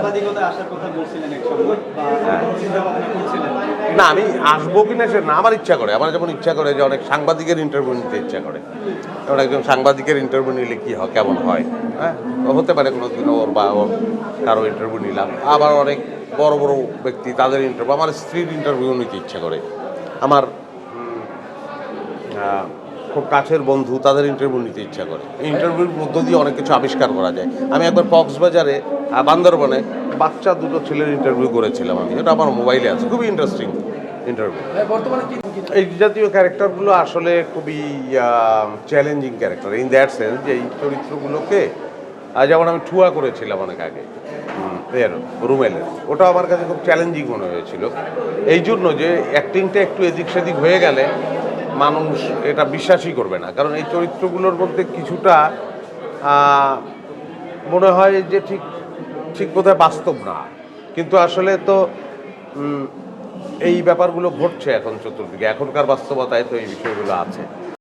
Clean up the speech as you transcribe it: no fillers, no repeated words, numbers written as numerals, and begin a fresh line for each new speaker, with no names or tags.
সাংবাদিকতা আসার কথা বলছিলেন এক সময় বা চিন্তা ভাবনা করছিলেন?
না, আমি আসবো কিনা সে না, আমার ইচ্ছা করে। আমার যেমন ইচ্ছা করে যে অনেক সাংবাদিকের ইন্টারভিউ নিতে ইচ্ছা করে। যেমন একজন সাংবাদিকের ইন্টারভিউ নিলে কী হয়, কেমন হয়, হ্যাঁ, হতে পারে কোনো দিন ওর বা ওর কারো ইন্টারভিউ নিলাম। আবার অনেক বড় বড় ব্যক্তি, তাদের ইন্টারভিউ, আমার স্ত্রীর ইন্টারভিউ নিতে ইচ্ছা করে। আমার খুব কাছের বন্ধু, তাদের ইন্টারভিউ নিতে ইচ্ছা করে। এই ইন্টারভিউর মধ্য দিয়ে অনেক কিছু আবিষ্কার করা যায়। আমি একবার কক্সবাজারে বান্দরবনে বাচ্চা দুটো ছেলের ইন্টারভিউ করেছিলাম আমি, এটা আমার মোবাইলে আছে, খুবই ইন্টারেস্টিং ইন্টারভিউ। এই জাতীয় ক্যারেক্টারগুলো আসলে খুবই challenging character, in that sense যে এই চরিত্রগুলোকে যেমন আমি ঠুয়া করেছিলাম অনেক আগে, রুমেলের, ওটা আমার কাছে খুব চ্যালেঞ্জিং মনে হয়েছিল। এই জন্য যে অ্যাক্টিংটা একটু এদিক সেদিক হয়ে গেলে মানুষ এটা বিশ্বাসই করবে না, কারণ এই চরিত্রগুলোর মধ্যে কিছুটা মনে হয় যে ঠিক ঠিক বোধহয় বাস্তব না, কিন্তু আসলে তো এই ব্যাপারগুলো ঘটছে এখন চতুর্দিকে, এখনকার বাস্তবতায় তো এই বিষয়গুলো আছে।